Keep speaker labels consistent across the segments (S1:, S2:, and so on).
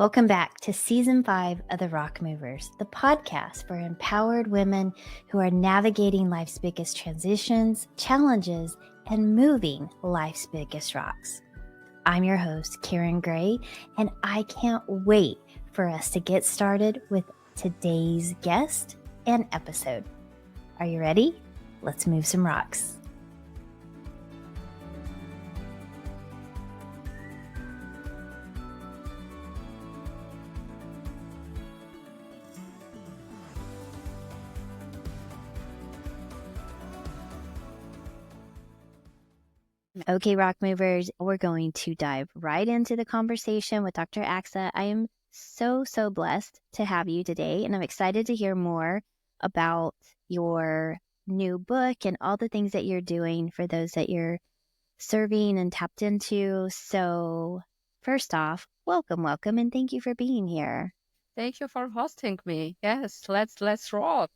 S1: Welcome back to Season 5 of The Rock Movers, the podcast for empowered women who are navigating life's biggest transitions, challenges, and moving life's biggest rocks. I'm your host, Karen Gray, and I can't wait for us to get started with today's guest and episode. Are you ready? Let's move some rocks. Okay, Rock Movers, we're going to dive right into the conversation with Dr. Axa. I am so blessed to have you today, and I'm excited to hear more about your new book and all the things that you're doing for those that you're serving and tapped into. So first off, welcome, and thank you for being here.
S2: Thank you for hosting me. Yes, let's rock.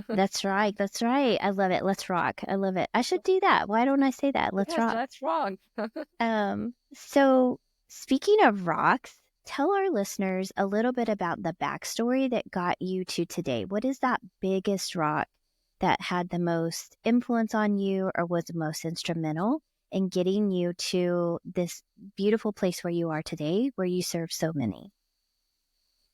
S1: That's right. I love it. Let's rock. I love it. I should do that. Why don't I say that? Let's rock.
S2: Let's rock.
S1: So speaking of rocks, tell our listeners a little bit about the backstory that got you to today. What is that biggest rock that had the most influence on you or was the most instrumental in getting you to this beautiful place where you are today, where you serve so many?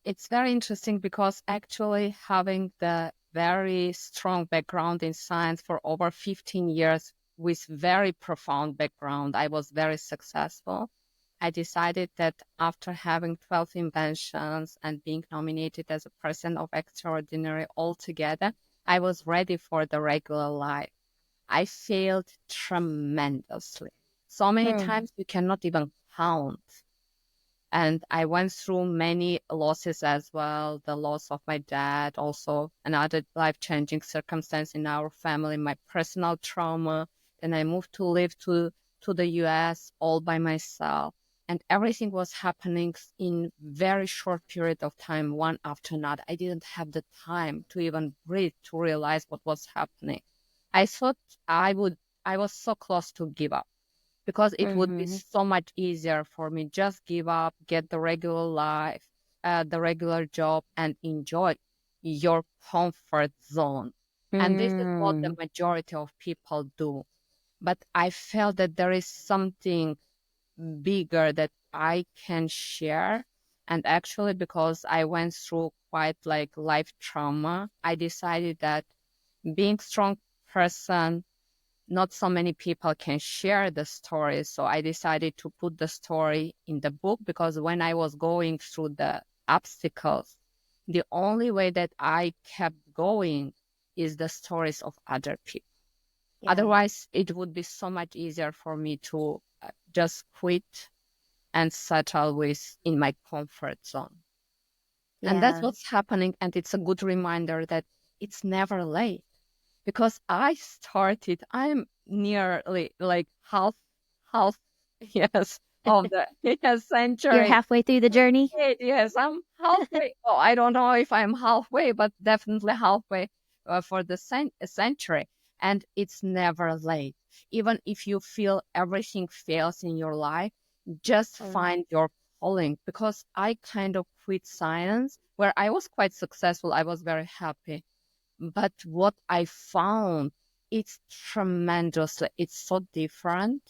S2: It's very interesting because actually having the very strong background in science for over 15 years with very profound background, I was very successful. I decided that after having 12 inventions and being nominated as a person of extraordinary altogether, I was ready for the regular life. I failed tremendously. So many times you cannot even count. And I went through many losses as well, the loss of my dad, also another life-changing circumstance in our family, my personal trauma. Then I moved to live to the US all by myself. And everything was happening in very short period of time, one after another. I didn't have the time to even breathe, to realize what was happening. I thought I was so close to give up, because it would be so much easier for me just give up, get the regular life, the regular job, and enjoy your comfort zone. And this is what the majority of people do. But I felt that there is something bigger that I can share. And actually, because I went through quite like life trauma, I decided that being strong person, not so many people can share the story. So I decided to put the story in the book, because when I was going through the obstacles, the only way that I kept going is the stories of other people. Yeah. Otherwise, it would be so much easier for me to just quit and settle in my comfort zone. Yeah. And that's what's happening. And it's a good reminder that it's never late. Because I'm nearly like half, yes, of the century.
S1: You're halfway through the journey?
S2: Yes, I'm halfway. Oh, I don't know if I'm halfway, but definitely halfway for the century. And it's never late. Even if you feel everything fails in your life, just find your calling. Because I kind of quit science, where I was quite successful. I was very happy. But what I found, it's tremendous. It's so different.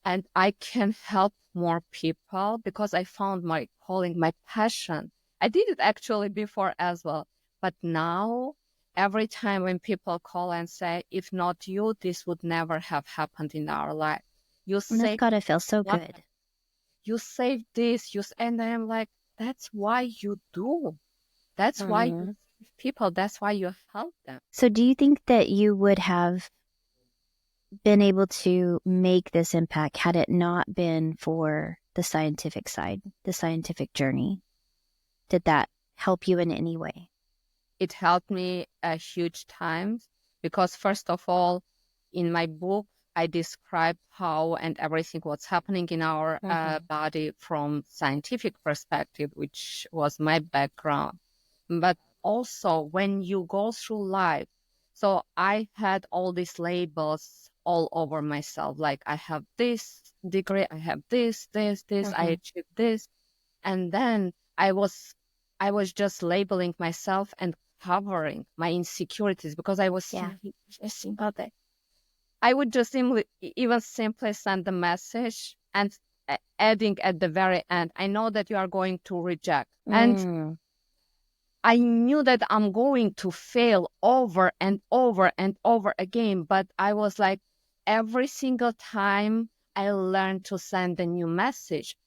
S2: And I can help more people because I found my calling, my passion. I did it actually before as well. But now, every time when people call and say, if not you, this would never have happened in our life.
S1: That's gotta feel so good.
S2: You saved this, and I'm like, that's why you do. That's why you people, that's why you help them.
S1: So do you think that you would have been able to make this impact had it not been for the scientific side, the scientific journey? Did that help you in any way?
S2: It helped me a huge time, because first of all, in my book, I describe how and everything what's happening in our body from scientific perspective, which was my background. But also when you go through life, so I had all these labels all over myself. Like I have this degree, I have this, I achieved this. And then I was just labeling myself and covering my insecurities because I was thinking every single day. I would just even simply send the message and adding at the very end, I know that you are going to reject. And I knew that I'm going to fail over and over and over again. But I was like, every single time I learned to send a new message,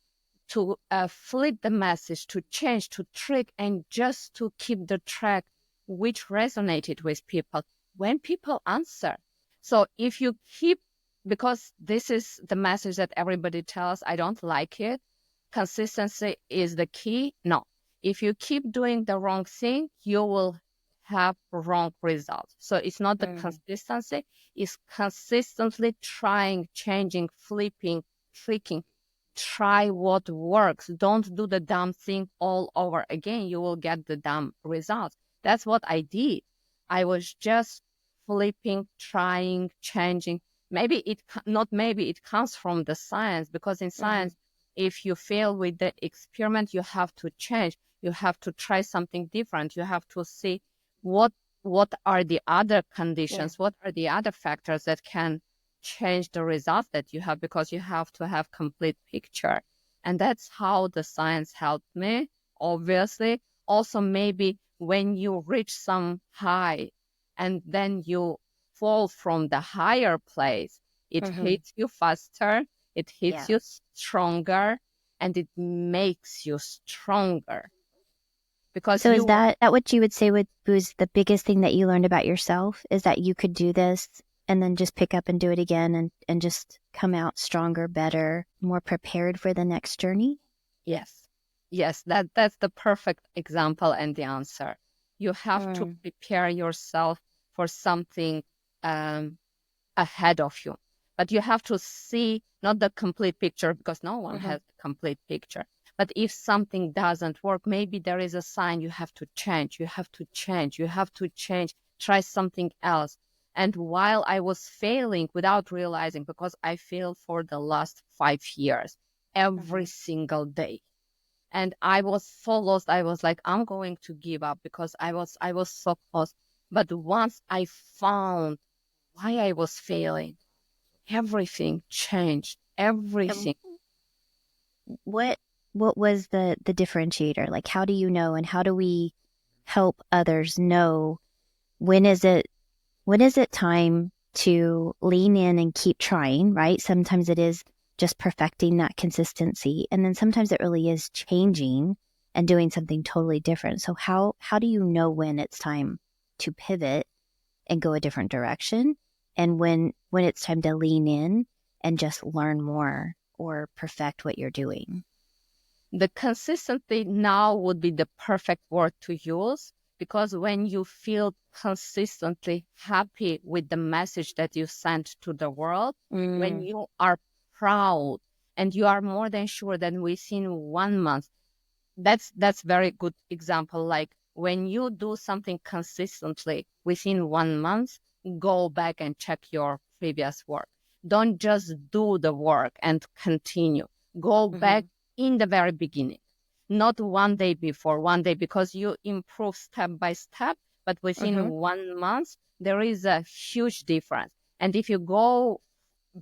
S2: to flip the message, to change, to trick, and just to keep the track which resonated with people when people answer. So if you keep, because this is the message that everybody tells, I don't like it, consistency is the key. No, if you keep doing the wrong thing, you will have wrong results. So it's not the consistency, it's consistently trying, changing, flipping, tricking. Try what works. Don't do the dumb thing all over again. You will get the dumb results. That's what I did. I was just flipping, trying, changing. Maybe it comes from the science, because in science, if you fail with the experiment, you have to change. You have to try something different. You have to see what are the other conditions, what are the other factors that can change the results that you have, because you have to have complete picture. And that's how the science helped me, obviously. Also, maybe when you reach some high and then you fall from the higher place, it hits you faster, it hits you stronger, and it makes you stronger. Because
S1: so is that what you would say was the biggest thing that you learned about yourself, is that you could do this and then just pick up and do it again and just come out stronger, better, more prepared for the next journey?
S2: Yes. Yes, that's the perfect example and the answer. You have to prepare yourself for something ahead of you. But you have to see not the complete picture, because no one has a complete picture. But if something doesn't work, maybe there is a sign you have to change. You have to change. You have to change. Try something else. And while I was failing without realizing, because I failed for the last 5 years, every single day. And I was so lost. I was like, I'm going to give up, because I was so close. But once I found why I was failing, everything changed. Everything.
S1: What was the differentiator? Like, how do you know, and how do we help others know when is it time to lean in and keep trying, right? Sometimes it is just perfecting that consistency, and then sometimes it really is changing and doing something totally different. So how do you know when it's time to pivot and go a different direction, and when it's time to lean in and just learn more or perfect what you're doing?
S2: The consistency now would be the perfect word to use, because when you feel consistently happy with the message that you sent to the world, when you are proud and you are more than sure that within 1 month, that's very good example. Like when you do something consistently within 1 month, go back and check your previous work. Don't just do the work and continue. Go back in the very beginning, not one day before, one day, because you improve step by step, but within 1 month, there is a huge difference. And if you go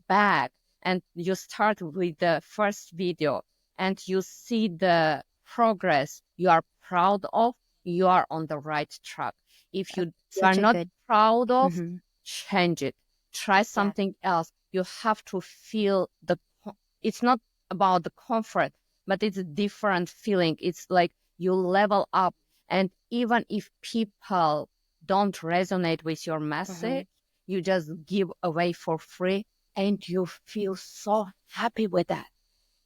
S2: back and you start with the first video and you see the progress you are proud of, you are on the right track. If you are not proud of, change it. Try something else. You have to feel it's not about the comfort, but it's a different feeling. It's like you level up. And even if people don't resonate with your message, you just give away for free, and you feel so happy with that.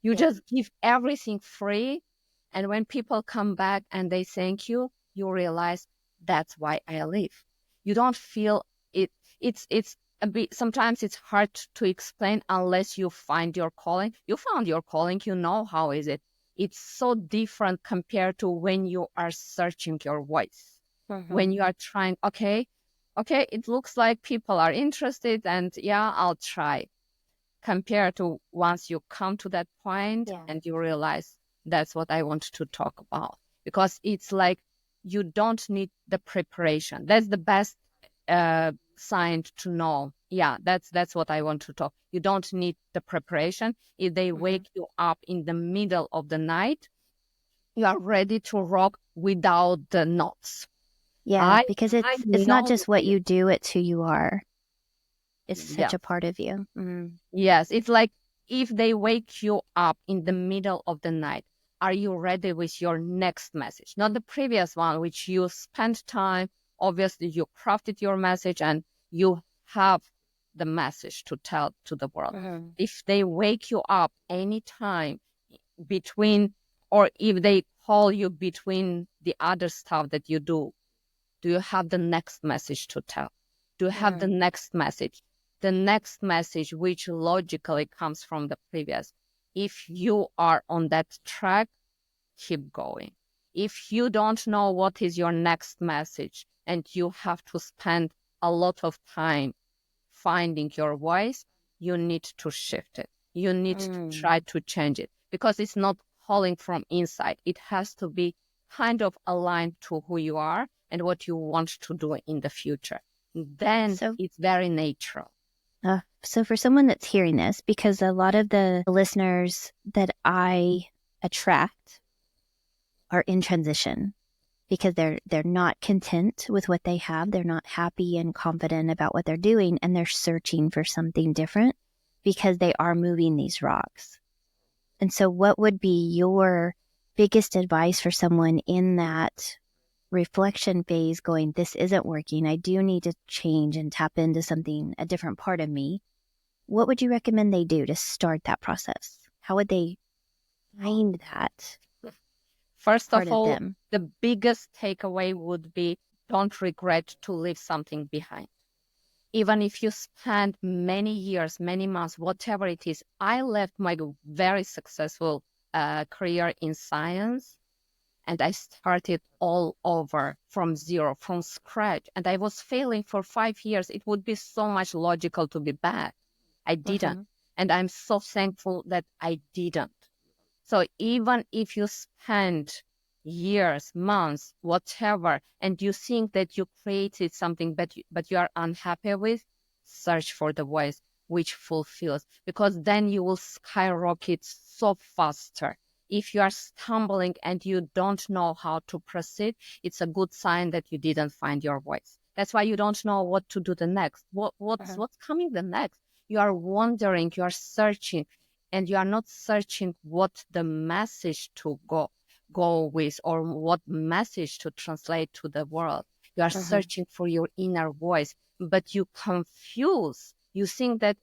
S2: You just give everything free. And when people come back and they thank you, you realize that's why I live. You don't feel it. It's a bit, sometimes it's hard to explain unless you find your calling. You found your calling, you know how is it. It's so different compared to when you are searching your voice. When you are trying, okay, it looks like people are interested, and yeah, I'll try. Compared to once you come to that point and you realize That's what I want to talk about, because it's like you don't need the preparation. That's the best sign to know. Yeah, that's what I want to talk. You don't need the preparation. If they wake you up in the middle of the night, you are ready to rock without the knots.
S1: Yeah,
S2: I
S1: because
S2: I
S1: it's not
S2: know
S1: just
S2: the
S1: what
S2: feeling.
S1: you do, it's who you are. It's such
S2: Yeah.
S1: a part of you. Mm.
S2: Yes, it's like if they wake you up in the middle of the night, are you ready with your next message? Not the previous one, which you spent time. Obviously, you crafted your message and you have the message to tell to the world. If they wake you up anytime between, or if they call you between the other stuff that you do you have the next message to tell? Do you have the next message? The next message, which logically comes from the previous. If you are on that track, keep going. If you don't know what is your next message and you have to spend a lot of time finding your voice, you need to shift it. You need to try to change it, because it's not calling from inside. It has to be kind of aligned to who you are and what you want to do in the future. Then
S1: So,
S2: it's very natural.
S1: so for someone that's hearing this, because a lot of the listeners that I attract are in transition because they're not content with what they have. They're not happy and confident about what they're doing, and they're searching for something different because they are moving these rocks. And so what would be your biggest advice for someone in that reflection phase going, this isn't working. I do need to change and tap into something, a different part of me. What would you recommend they do to start that process? How would they find that
S2: First
S1: part
S2: of
S1: of
S2: all,
S1: them?
S2: the biggest takeaway would be don't regret to leave something behind. Even if you spend many years, many months, whatever it is. I left my very successful career in science, and I started all over from zero, from scratch. And I was failing for 5 years. It would be so much logical to be back. I didn't. And I'm so thankful that I didn't. So even if you spend years, months, whatever, and you think that you created something but you are unhappy with, search for the voice which fulfills, because then you will skyrocket so faster. If you are stumbling and you don't know how to proceed, it's a good sign that you didn't find your voice. That's why you don't know what to do the next. What's coming the next? You are wondering, you are searching, and you are not searching what the message to go with or what message to translate to the world. You are searching for your inner voice, but you confuse. You think that,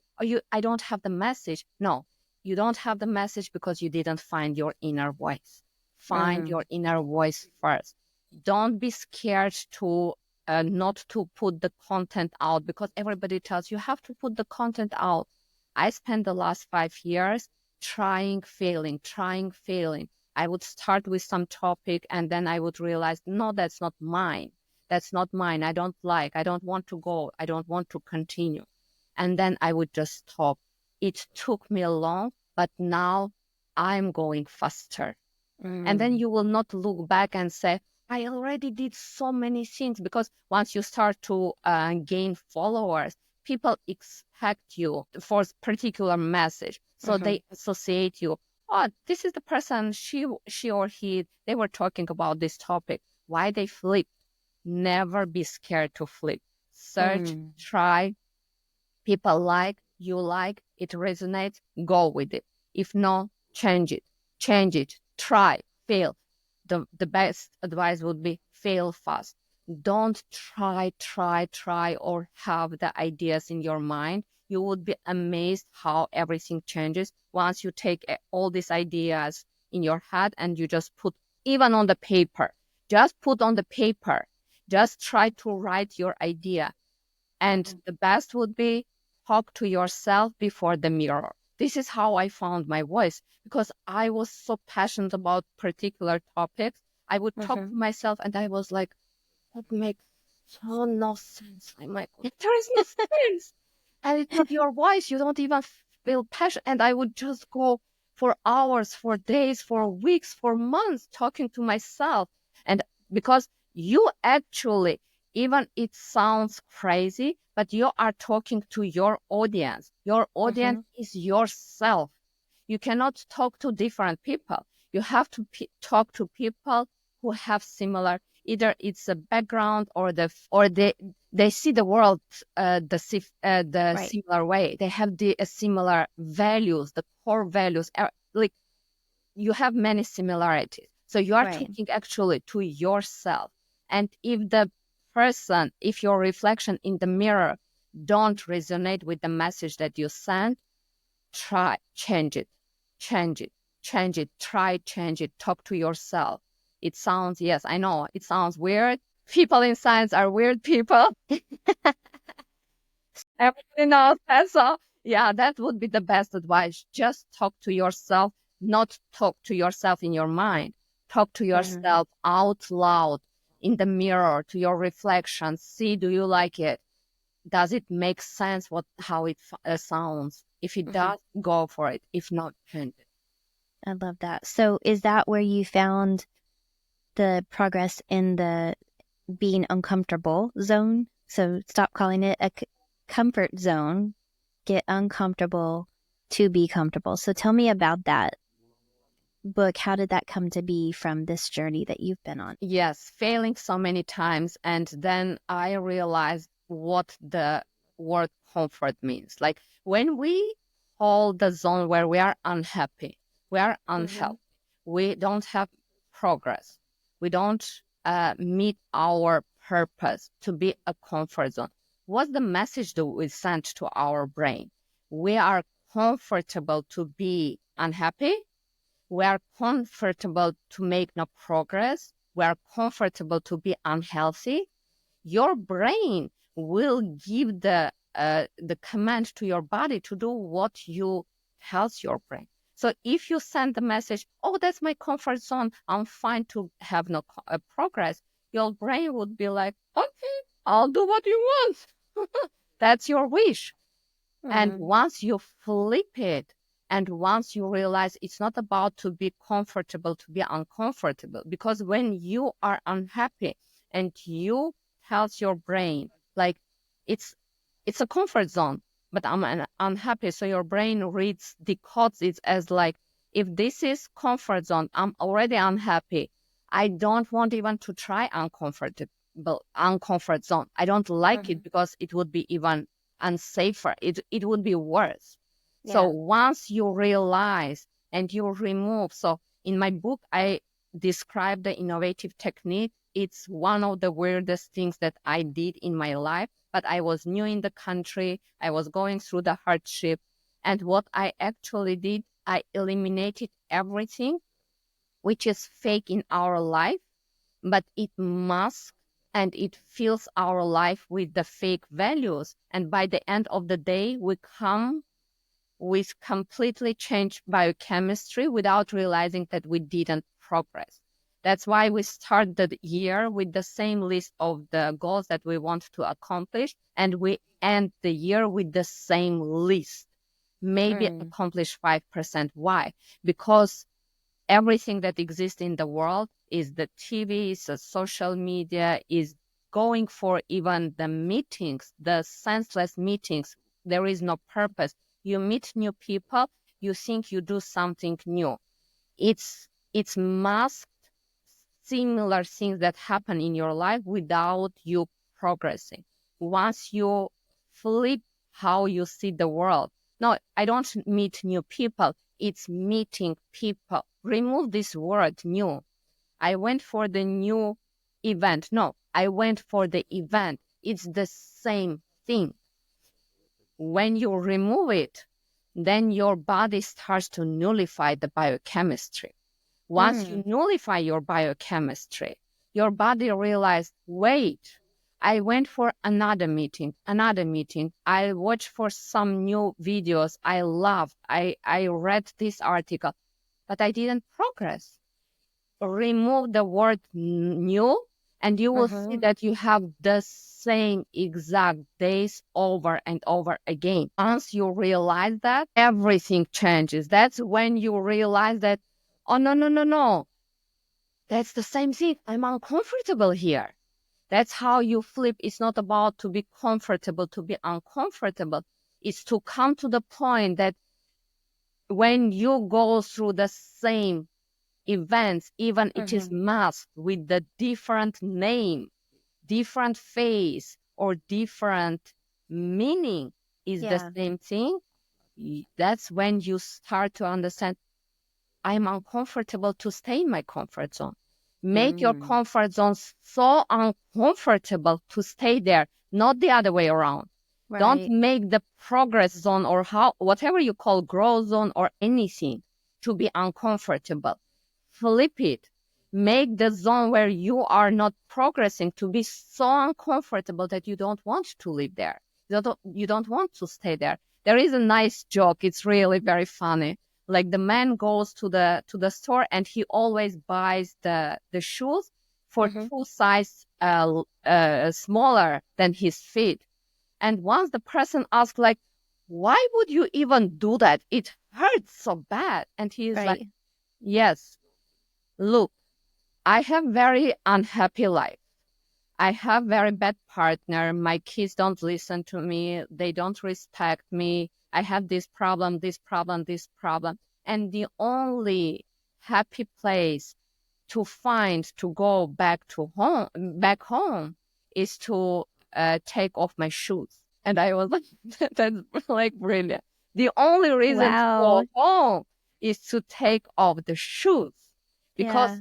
S2: I don't have the message. No, you don't have the message because you didn't find your inner voice. Find your inner voice first. Don't be scared to not to put the content out, because everybody tells you have to put the content out. I spent the last 5 years trying, failing, trying, failing. I would start with some topic and then I would realize, no, that's not mine. That's not mine. I don't like, I don't want to go. I don't want to continue. And then I would just stop. It took me long, but now I'm going faster. And then you will not look back and say, I already did so many things, because once you start to gain followers, people expect you for a particular message. So they associate you. Oh, this is the person, she or he, they were talking about this topic. Why they flip? Never be scared to flip. Search, try, people like, it resonates, go with it. If not, change it, try, fail. The best advice would be fail fast. Don't try, or have the ideas in your mind. You would be amazed how everything changes once you take all these ideas in your head and you just put even on the paper. Just put on the paper. Just try to write your idea, and the best would be talk to yourself before the mirror. This is how I found my voice, because I was so passionate about particular topics. I would talk to myself and I was like, that makes so no sense. I'm like, there is no sense. And it's not your voice. You don't even feel passion. And I would just go for hours, for days, for weeks, for months, talking to myself. And because you actually, even it sounds crazy, but you are talking to your audience. Your audience is yourself. You cannot talk to different people. You have to talk to people who have similar, either it's a background or they see the world the
S1: Right.
S2: similar way. They have the similar values, the core values. Like you have many similarities. So you are
S1: Right.
S2: talking actually to yourself. And if your reflection in the mirror don't resonate with the message that you send, try change it, change it, change it, try change it, talk to yourself. It sounds, yes, I know, it sounds weird. People in science are weird people. Everybody knows that. So yeah, that would be the best advice. Just talk to yourself, not talk to yourself in your mind. Talk to yourself out loud in the mirror, to your reflection. See, do you like it? Does it make sense how it sounds? If it does, go for it. If not, change it.
S1: I love that. So is that where you found the progress in the being uncomfortable zone? So stop calling it a comfort zone, get uncomfortable to be comfortable. So tell me about that book. How did that come to be from this journey that you've been on?
S2: Yes, failing so many times. And then I realized what the word comfort means. Like when we hold the zone where we are unhappy, we are unhealthy, we don't have progress, we don't meet our purpose to be a comfort zone. What's the message that we send to our brain? We are comfortable to be unhappy, we are comfortable to make no progress, we are comfortable to be unhealthy. Your brain will give the command to your body to do what you tells your brain. So if you send the message, oh, that's my comfort zone, I'm fine to have no progress, your brain would be like, okay, I'll do what you want. That's your wish. And once you flip it, and once you realize it's not about to be comfortable, to be uncomfortable, because when you are unhappy and you tells your brain, like, it's a comfort zone, but I'm unhappy. So your brain decodes it as like, if this is comfort zone, I'm already unhappy. I don't want even to try uncomfort zone. I don't like it because it would be even unsafer. It would be worse. So once you realize and you remove, so in my book, I describe the innovative technique. It's one of the weirdest things that I did in my life, but I was new in the country. I was going through the hardship. And what I actually did, I eliminated everything which is fake in our life, but it masks and it fills our life with the fake values. And by the end of the day, we come with completely changed biochemistry without realizing that we didn't progress. That's why we start the year with the same list of the goals that we want to accomplish, and we end the year with the same list. Maybe accomplish 5%. Why? Because everything that exists in the world is the TV, is the social media, is going for even the meetings, the senseless meetings. There is no purpose. You meet new people, you think you do something new. It's masked similar things that happen in your life without you progressing. Once you flip how you see the world, no, I don't meet new people. It's meeting people. Remove this word new. I went for the new event. No, I went for the event. It's the same thing. When you remove it, then your body starts to nullify the biochemistry. Once you nullify your biochemistry, your body realized, wait, I went for another meeting. I watched for some new videos I loved. I read this article, but I didn't progress. Remove the word new, And you will see that you have the same exact days over and over again. Once you realize that, everything changes. That's when you realize that, oh, no, no, no, no. That's the same thing. I'm uncomfortable here. That's how you flip. It's not about to be comfortable, to be uncomfortable. It's to come to the point that when you go through the same events, even it is masked with the different name, different face, or different meaning is the same thing, that's when you start to understand I'm uncomfortable to stay in my comfort zone. Make your comfort zone so uncomfortable to stay there, not the other way around. Don't make the progress zone or whatever you call growth zone or anything to be uncomfortable. Flip it. Make the zone where you are not progressing to be so uncomfortable that you don't want to live there. You don't want to stay there. There is a nice joke. It's really very funny. Like the man goes to the store and he always buys the shoes for 2 sizes smaller than his feet. And once the person asks, like, why would you even do that? It hurts so bad. And he is like, yes, look, I have very unhappy life. I have very bad partner. My kids don't listen to me. They don't respect me. I have this problem, this problem, this problem. And the only happy place to find to go back home is to take off my shoes. And I was like, that's like brilliant. The only reason to go home is to take off the shoes because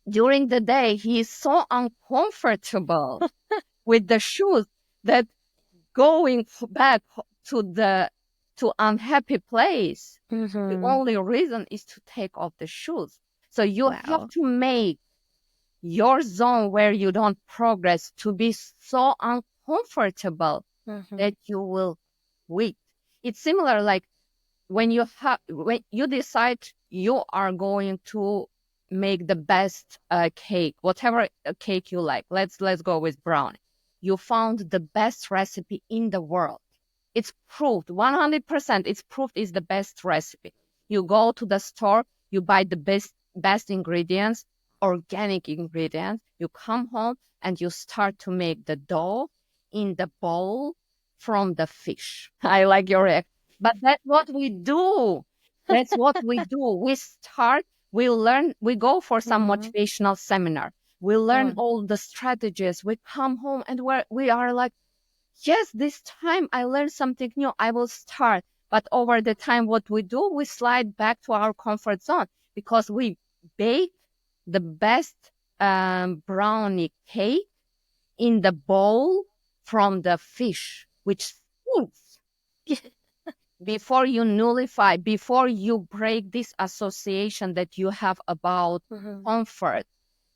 S2: during the day he is so uncomfortable with the shoes that going back to unhappy place, the only reason is to take off the shoes. So you have to make your zone where you don't progress to be so uncomfortable that you will quit. It's similar like when you decide you are going to make the best cake, whatever cake you like. Let's go with brownie. You found the best recipe in the world. It's proved 100%. It's proved is the best recipe. You go to the store, you buy the best ingredients, organic ingredients. You come home and you start to make the dough in the bowl from the fish. I like your reaction. But that's what we do. That's what we do. We learn, we go for some motivational seminar. We learn all the strategies. We come home and we are like, yes, this time I learned something new. I will start. But over the time, what we do, we slide back to our comfort zone because we bake the best brownie cake in the bowl from the fish, which stinks. Before you nullify, before you break this association that you have about comfort,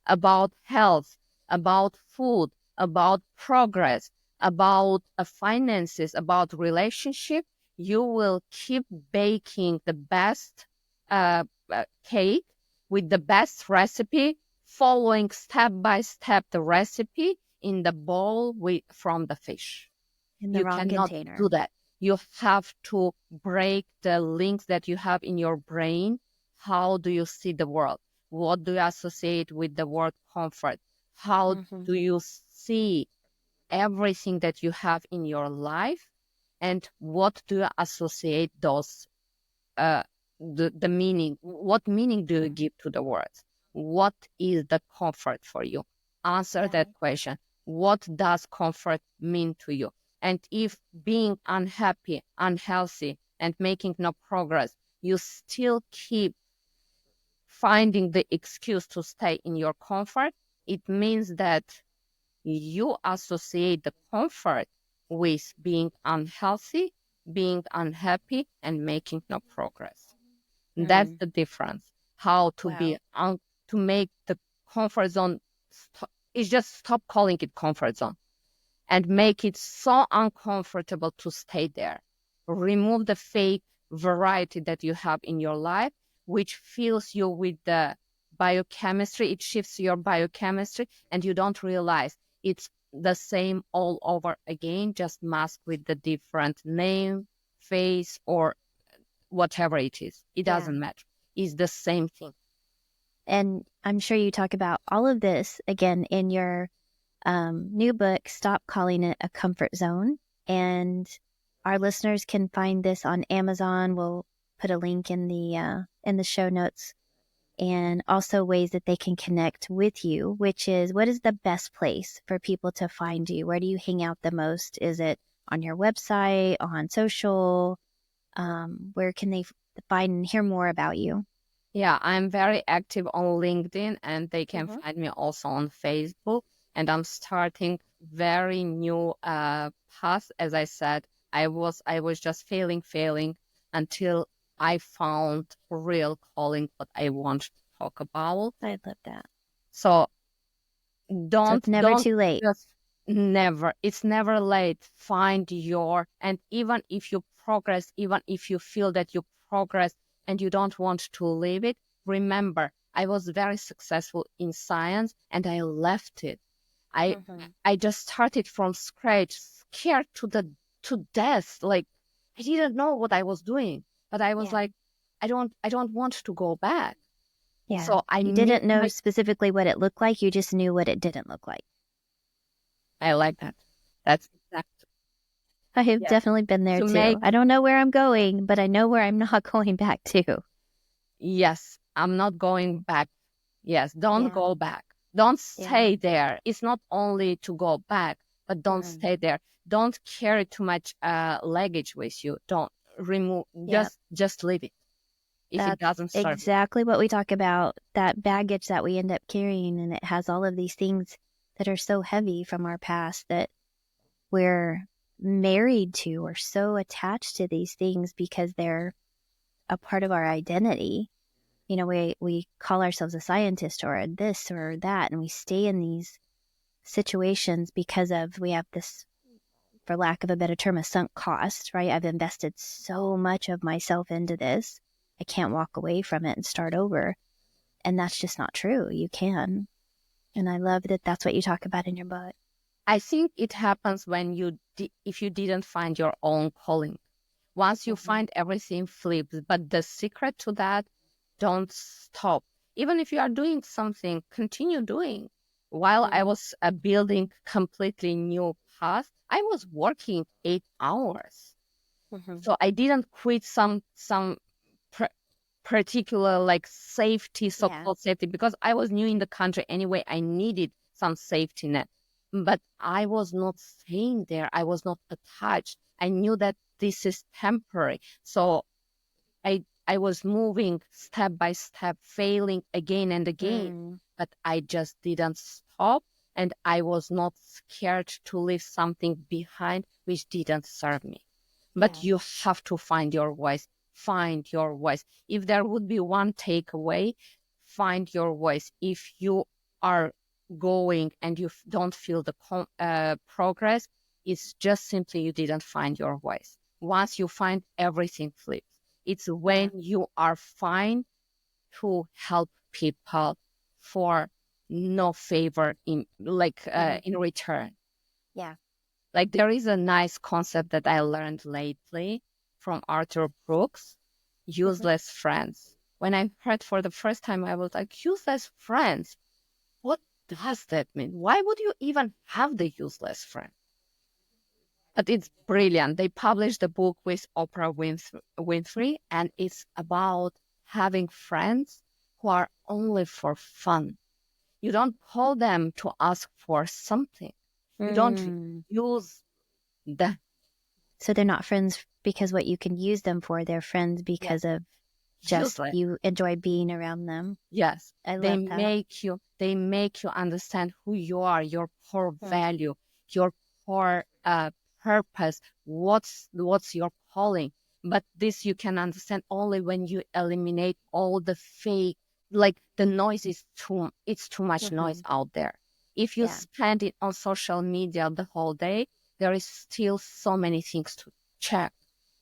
S2: about health, about food, about progress, about finances, about relationship, you will keep baking the best cake with the best recipe, following step by step the recipe in the bowl from the fish.
S1: In the
S2: You
S1: wrong
S2: cannot
S1: container.
S2: do that. You have to break the links that you have in your brain. How do you see the world? What do you associate with the word comfort? How do you see everything that you have in your life? And what do you associate those, the meaning? What meaning do you give to the words? What is the comfort for you? Answer that question. What does comfort mean to you? And if being unhappy, unhealthy, and making no progress, you still keep finding the excuse to stay in your comfort, it means that you associate the comfort with being unhealthy, being unhappy, and making no progress. That's the difference. How to be to make the comfort zone. It's just stop calling it comfort zone and make it so uncomfortable to stay there. Remove the fake variety that you have in your life, which fills you with the biochemistry, it shifts your biochemistry, and you don't realize it's the same all over again, just masked with the different name, face, or whatever it is. It
S1: Yeah.
S2: doesn't matter. It's the same thing.
S1: And I'm sure you talk about all of this again in your new book, Stop Calling It a Comfort Zone. And our listeners can find this on Amazon. We'll put a link in the show notes, and also ways that they can connect with you, which is, what is the best place for people to find you? Where do you hang out the most? Is it on your website, on social? Where can they find and hear more about you?
S2: Yeah, I'm very active on LinkedIn, and they can find me also on Facebook. And I'm starting very new path. As I said, I was just failing until I found real calling, what I want to talk about.
S1: I love that.
S2: So
S1: So it's never too late.
S2: just never, it's never late. Find your, and even if you progress, even if you feel that you progress and you don't want to leave it, remember, I was very successful in science and I left it. I just started from scratch, scared to death. Like, I didn't know what I was doing, but I was like, I don't want to go back.
S1: Yeah.
S2: So
S1: you didn't know specifically what it looked like. You just knew what it didn't look like.
S2: I like that. That's exactly.
S1: I have definitely been there too. I don't know where I'm going, but I know where I'm not going back to.
S2: Yes, I'm not going back. Yes, don't go back. Don't stay there. It's not only to go back, but don't stay there. Don't carry too much luggage with you. Don't remove. Just leave it if it doesn't serve you.
S1: Exactly what we talk about, that baggage that we end up carrying, and it has all of these things that are so heavy from our past that we're married to or so attached to these things because they're a part of our identity. You know, we call ourselves a scientist or a this or that, and we stay in these situations because of, we have this, for lack of a better term, a sunk cost, right? I've invested so much of myself into this. I can't walk away from it and start over. And that's just not true. You can. And I love that that's what you talk about in your book.
S2: I think it happens when if you didn't find your own calling. Once you find, everything flips. But the secret to that, don't stop. Even if you are doing something, continue doing. While I was building completely new path, I was working 8 hours. So I didn't quit some particular like safety, so-called safety, because I was new in the country anyway. I needed some safety net, but I was not staying there. I was not attached. I knew that this is temporary. So I was moving step by step, failing again and again, but I just didn't stop. And I was not scared to leave something behind which didn't serve me. But you have to find your voice. Find your voice. If there would be one takeaway, find your voice. If you are going and you don't feel the progress, it's just simply you didn't find your voice. Once you find, everything flips. It's when you are fine to help people for no favor in return.
S1: Yeah.
S2: Like, there is a nice concept that I learned lately from Arthur Brooks, useless friends. When I heard for the first time, I was like, useless friends? What does that mean? Why would you even have the useless friend? But it's brilliant. They published a book with Oprah Winfrey, and it's about having friends who are only for fun. You don't call them to ask for something. You don't use them.
S1: So they're not friends because what you can use them for. They're friends because of just
S2: Useless.
S1: you enjoy being around them.
S2: Yes.
S1: I love that.
S2: They make you understand who you are, your core value, your core purpose, what's your calling. But this you can understand only when you eliminate all the fake, like the noise is it's too much noise out there. If you spend it on social media the whole day, there is still so many things to check.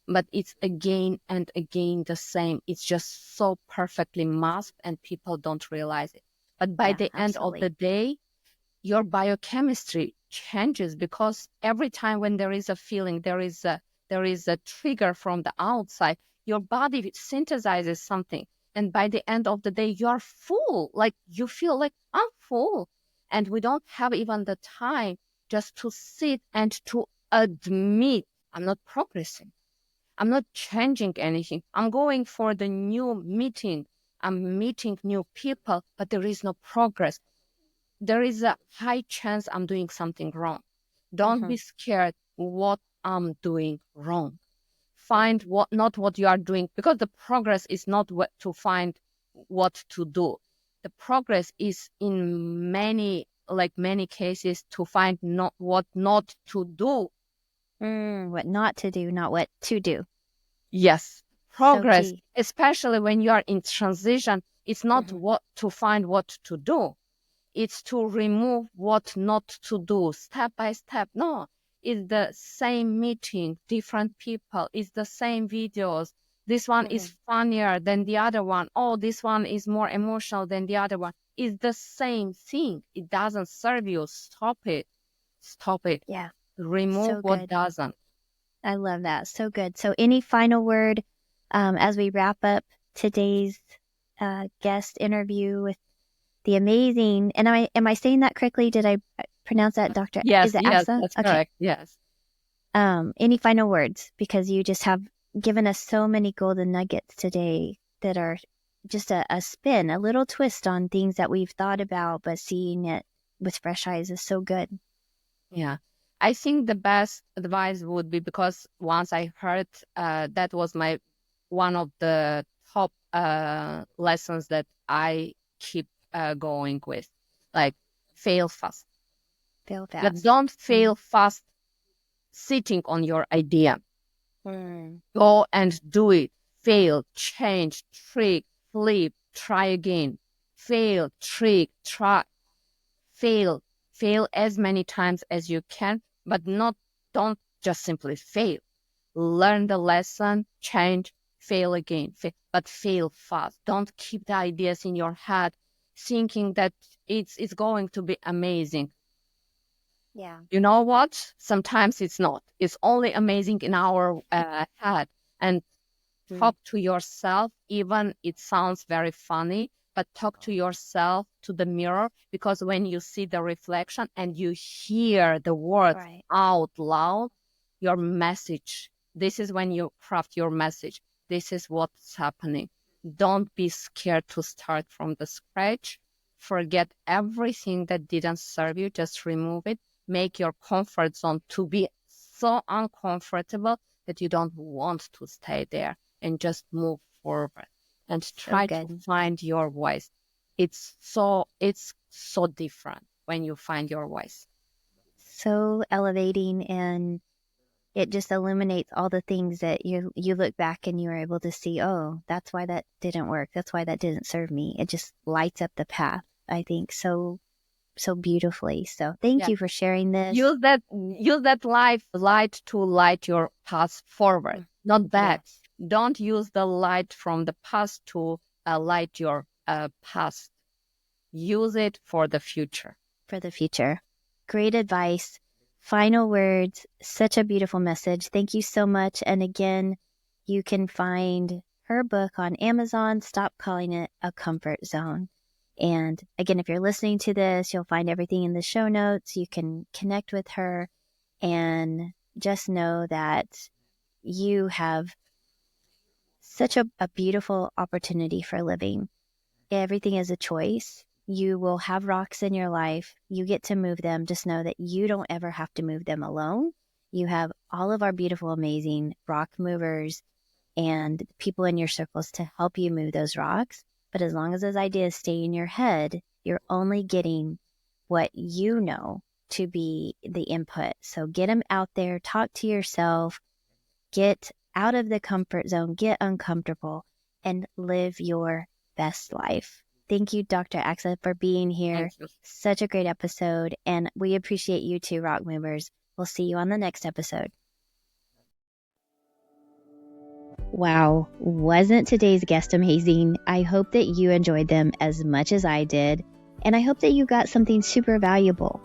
S2: but it's again and again the same. It's just so perfectly masked and people don't realize it. But by the end of the day, your biochemistry changes, because every time when there is a feeling, there is a trigger from the outside, your body synthesizes something. And by the end of the day, you're full. Like you feel like I'm full. And we don't have even the time just to sit and to admit I'm not progressing. I'm not changing anything. I'm going for the new meeting. I'm meeting new people, but there is no progress. There is a high chance I'm doing something wrong. Don't be scared what I'm doing wrong. Find what you are doing, because the progress is not what to find what to do. The progress is in many cases to find not what not to do.
S1: What not to do, not what to do.
S2: Yes, progress,
S1: So key.
S2: especially when you are in transition, it's not what to find what to do. It's to remove what not to do step by step. No, it's the same meeting, different people, it's the same videos. This one is funnier than the other one. Oh, this one is more emotional than the other one. It's the same thing. It doesn't serve you. Stop it. Stop it.
S1: Yeah.
S2: Remove
S1: So
S2: what
S1: good.
S2: doesn't.
S1: I love that. So good. So any final word as we wrap up today's guest interview with the amazing, and am I saying that correctly? Did I pronounce that, Dr.?
S2: Yes,
S1: Is it
S2: yes,
S1: AXA?
S2: that's
S1: Okay.
S2: correct. Yes.
S1: Any final words? Because you just have given us so many golden nuggets today that are just a spin, a little twist on things that we've thought about, but seeing it with fresh eyes is so good.
S2: Yeah. I think the best advice would be, because once I heard that was one of the top lessons that I keep going with, like fail fast.
S1: Fail
S2: But
S1: fast.
S2: don't fail fast sitting on your idea. Go and do it. Fail, change, trick, flip, try again. Fail, trick, try. Fail as many times as you can, but don't just simply fail. Learn the lesson, change, fail again, but fail fast. Don't keep the ideas in your head thinking that it's going to be amazing.
S1: Yeah.
S2: You know what? Sometimes it's not. It's only amazing in our head. And talk to yourself, even it sounds very funny, but talk to yourself, to the mirror, because when you see the reflection and you hear the words out loud, your message, this is when you craft your message. This is what's happening. Don't be scared to start from the scratch. Forget everything that didn't serve you. Just remove it. Make your comfort zone to be so uncomfortable that you don't want to stay there, and just move forward and try to find your voice. It's so different when you find your voice.
S1: So elevating, and it just illuminates all the things that you look back and you're able to see, oh, that's why that didn't work. That's why that didn't serve me. It just lights up the path, I think, so beautifully. So thank you for sharing this.
S2: Use that light to light your path forward, not back. Yes. Don't use the light from the past to light your past. Use it for the future.
S1: For the future. Great advice. Final words. Such a beautiful message. Thank you so much. And again, you can find her book on Amazon. Stop calling it a comfort zone. And again, if you're listening to this, you'll find everything in the show notes. You can connect with her, and just know that you have such a beautiful opportunity for living. Everything is a choice. You will have rocks in your life. You get to move them. Just know that you don't ever have to move them alone. You have all of our beautiful, amazing rock movers and people in your circles to help you move those rocks. But as long as those ideas stay in your head, you're only getting what you know to be the input. So get them out there, talk to yourself, get out of the comfort zone, get uncomfortable, and live your best life. Thank you, Dr. Axa, for being here. Such a great episode, and we appreciate you too, Rock Movers. We'll see you on the next episode. Wow, wasn't today's guest amazing? I hope that you enjoyed them as much as I did, and I hope that you got something super valuable.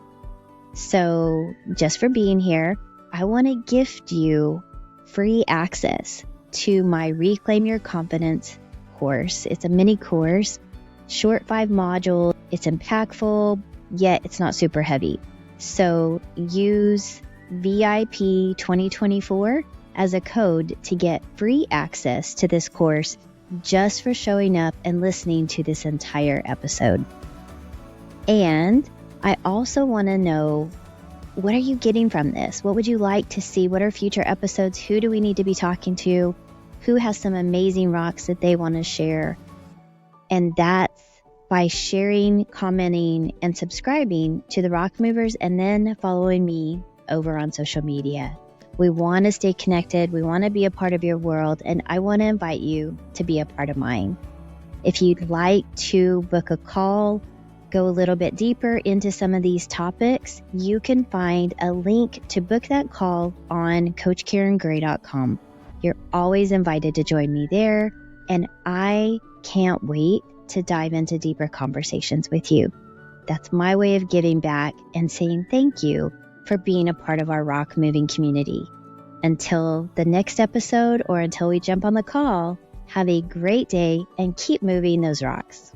S1: So, just for being here, I want to gift you free access to my Reclaim Your Confidence course. It's a mini course, short 5 modules. It's impactful, yet it's not super heavy. So, use VIP 2024 as a code to get free access to this course just for showing up and listening to this entire episode. And I also want to know, what are you getting from this? What would you like to see? What are future episodes? Who do we need to be talking to? Who has some amazing rocks that they want to share? And that's by sharing, commenting, and subscribing to the Rock Movers, and then following me over on social media. We want to stay connected. We want to be a part of your world, and I want to invite you to be a part of mine. If you'd like to book a call, go a little bit deeper into some of these topics, you can find a link to book that call on CoachKarenGray.com. You're always invited to join me there, and I can't wait to dive into deeper conversations with you. That's my way of giving back and saying thank you for being a part of our rock moving community. Until the next episode, or until we jump on the call, have a great day and keep moving those rocks.